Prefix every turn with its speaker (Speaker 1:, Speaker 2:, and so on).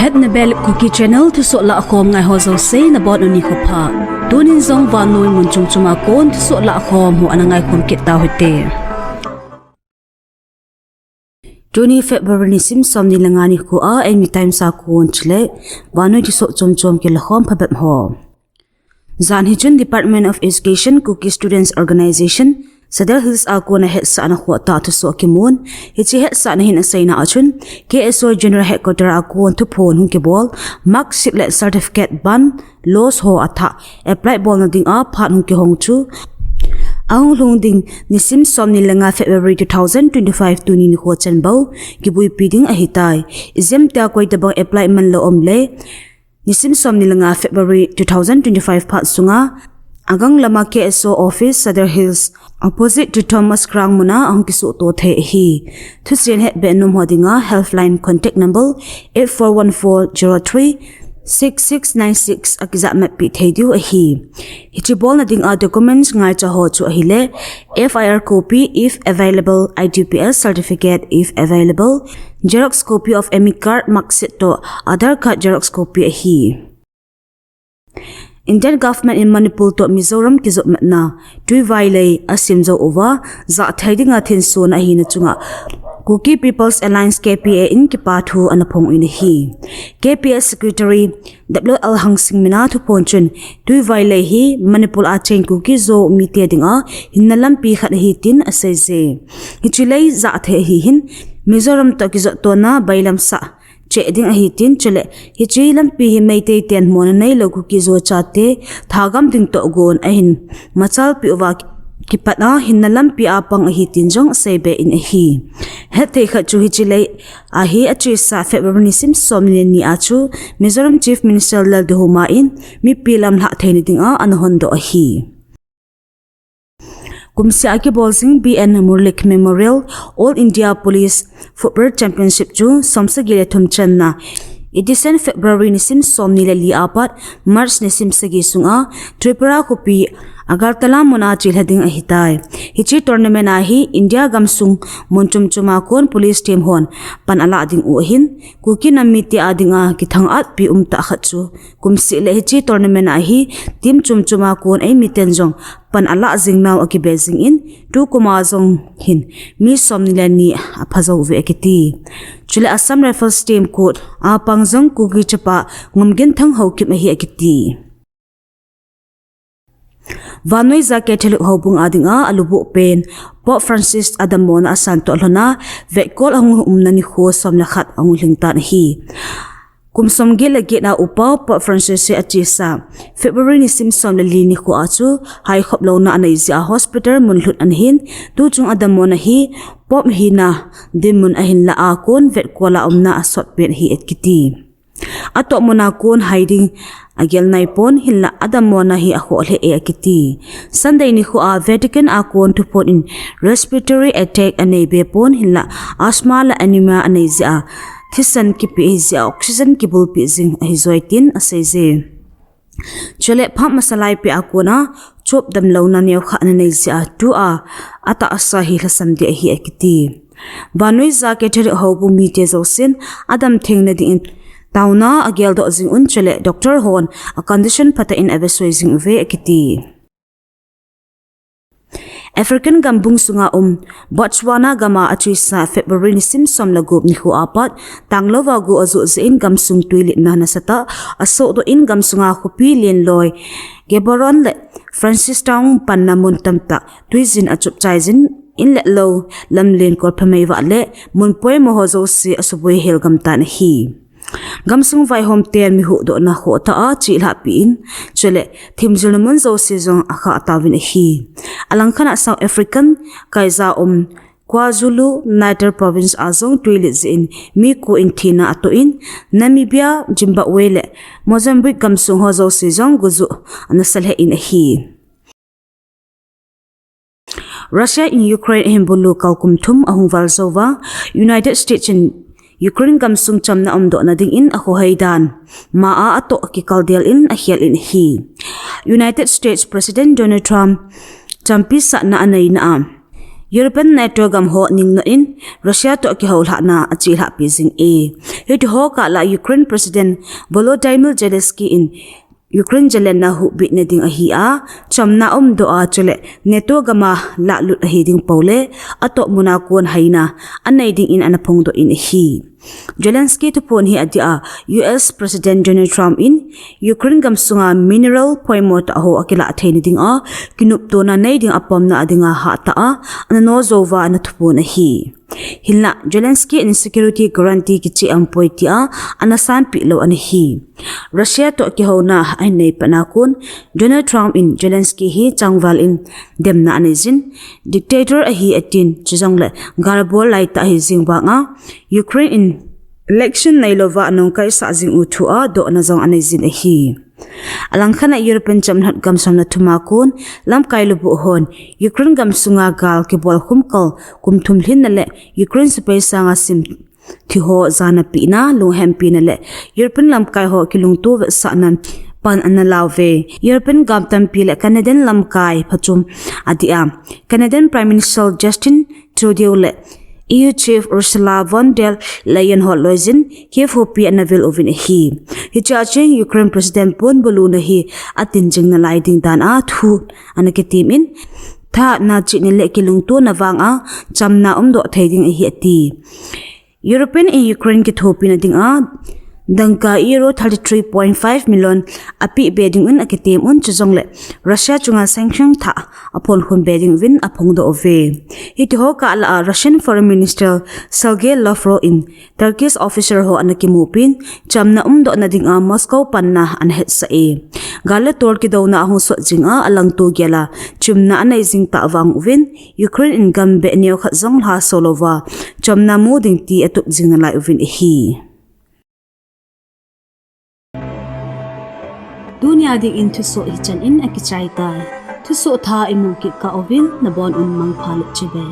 Speaker 1: Het na bel Kuki channel Thusoh Lakhom ngai ho zo sei na bon uni khopha tunin zong Vannoi mun chung chuma kon Thusoh Lakhom hu anangai khom kita hote Tuni Feb.2025 somni langani ko a anytime sa kon chle Vannoi Thusoh chom ke Lakhom phabam ho Zan Hijun Department of Education Kuki Students Organization Sadar Hills ako na het sa na khota Thusoh kimun hichi het sa na hin asai na achun KSO General Headquarter ako to phone hun ke bol mark shiplet certificate ban los ho atha apply bol na ding a phat hun ke hong chu ang long ding ni sim som ni langa February 2025 tu ni ho chan bau ki bui piding a hitai izem ta koi tabang apply man lo omle ni sim som ni langa February 2025 phat sunga agang lama KSO office Sadar Hills opposite to Thomas Krang muna ang kisu to the hi thusin het be num hodinga helpline contact number 841403 6696 akiza map pi theidu a hi hichi bol na ding a documents ngai cha ho chu a hi le FIR copy if available IDPS certificate if available xerox copy of emi card marksheet to Aadhaar card xerox copy a hi Indian government in Manipur to Mizoram kizot matna Tuivai lei asim zo over za thaidinga thin so na hi na chunga Kuki People's Alliance KPA in kipathu anapong in hi KPA Secretary WL Hangsing Mina to ponchun Tuivai lei hi Manipur a chain Kuki zo mitia dinga hinnalam pi khat hi tin asaize hichilei za the hi hin Mizoram to kizot to na bailam sa che ding a hi tin chele hi chi lam pi hi mai te ten mon nei lo Kuki zo chate thagam ding to gon a hin machal pi wa ki patna hin na lam pi apang a hi tin jong sebe in a hi het te kha chu hi chile a hi a chi sa February sim somni ni a chu Mizoram Chief Minister lal de huma in mi pi lam la theini ding a an hon do a hi Kumsia ke Bolsing BN Murlik Memorial All India Police Football Championship chu somsa gile thum channa edition February ni sim somni le li apat March ni sim sagi sunga Tripura kopi Agartala muna chilhading a hitai hichi tournament a hi India gamsung monchum chuma kon police team hon pan ala ding u hin Kuki namiti adinga kithang at pi umta khachu kumsi le hichi tournament a hi team chumchuma kon ai miten jong pan ala jingnaw aki bezing in tu kuma jong hin mi somnilani aphazo ve ekiti chule Assam Rifles team court a pangjong Kuki chapa ngumgen thang hokip hi ekiti Vannoi za ke Aheloute hobung adinga alubu pen Pope Francis Adamona asanto alhona vekol ang umnani kho somna khat ang lingtan hi kumsom ge lagi na upa Pope Francis se achisa February ni simsom le lini ko achu hai khoplo na anai zia hospital munhlut anhin tu chung Adamona hi Pope hina dimun ahin la akon vetkola umna asot pen hi etkiti ato mona kon hiding agel naipon hilla Adamona hi akho le ekiti Sunday ni khu a Vatican akon to put in respiratory attack ane be pon hilla asthma la anemia ane zia thisan ki pi zia oxygen ki bul pi jing a hizoitin asaize chole pham masalai pe akona chop dam lona neu kha ane zia tu a ata asa hi hlasam de hi ekiti Vannoi za ke thir hobu mi te zosin adam thengna di Tauna agel do zing unchele Dr. Hon a condition pata in avesoi ve ekiti African gambung sunga Botswana gama achisa February ni simsom lagup ni hu apat tanglova gu azu zin gamsung tuilit na nasata aso do in gamsunga khupi len loi Geboron le Francis Town pannamun tamta tuizin achup chaizin in let low lamlen kor phamei wa le munpoi mohozo si asuboi hel gamtan hi Gamsung vai hom ten mi hu do na kho ta a chi la pin chele thimjul mun zo se jong akha tawin hi alangkhana South African kaiza KwaZulu Natal province azong toilet in mi ko in thina ato in Namibia Zimbabwe le Mozambique gamsung ho zo se jong guzu anasal he in hi Russia in Ukraine himbulu kalkum thum ahung Valsova United States in Ukraine gamsung chamna amdo na ding in ako haidan maa ato ki kaldel in ahial in hi United States President Donald Trump champisa na anay na European NATO gam ho ning no in Russia to ki hol na achi ha pizing e It ho ka la Ukraine President Volodymyr Zelensky in Ukraine jalen na hu bit na ding ahi a chom na do a chole neto gama la lut ahi ding pole ato muna kon haina anai ding in anapong do in hi Zelensky to pon hi adia US President Donald Trump in Ukraine gam sunga mineral poimot ho akila athaini ding a kinup to na nei ding apom na adinga ha ta a anano zova na thupo na hi Hilna Zelensky in security guarantee kichi ampoitia anasan pilo an hi Russia to ki hona ai nei panakun Donald Trump in Zelensky hi changwal in demna anizin dictator a hi atin chijongle garbol lai ta hi jingwa nga Ukraine in election nailova anong kai sa jing uthua do na jong anizin a hi Alangkhana European jamnat gamsam na tumakun lam kailubu hon Ukraine gamsunga gal ke bol khumkal kumthum hlin na le Ukraine space sanga sim thiho zana pina lunghem pina le European lam kai ho kilung tu sanan pan analave European gamtam pile Canadian lam kai phachum adia Canadian Prime Minister Justin Trudeau le EU Chief Ursula von der Leyen Holloizin Kiev hopi anavel ovin hi charging Ukraine President Pon Boluna hi atin jing na lighting dan a thu anake team in tha na chi ni le kilung to na wanga chamna do thading hi ati European and Ukraine ki thopi na ding a dangka euro 33.5 million api bedding un akitem un chongle Russia chunga sanction tha apon khun bedding win apong do ove it ho ka la Russian Foreign Minister Sergei Lavrov in Turkish officer ho anaki mupin chamna do na ding a Moscow panna an het sa e gala tor ki do na hu so jinga alang to gela chumna anai jing ta wang win Ukraine in gambe neo kha zong ha solova chamna mu ding ti atu jing na lai win hi Dunia ding in Thusoh hichan in akichai tai Thusoh tha imu ki ka ovin na bon un mang phalit chibe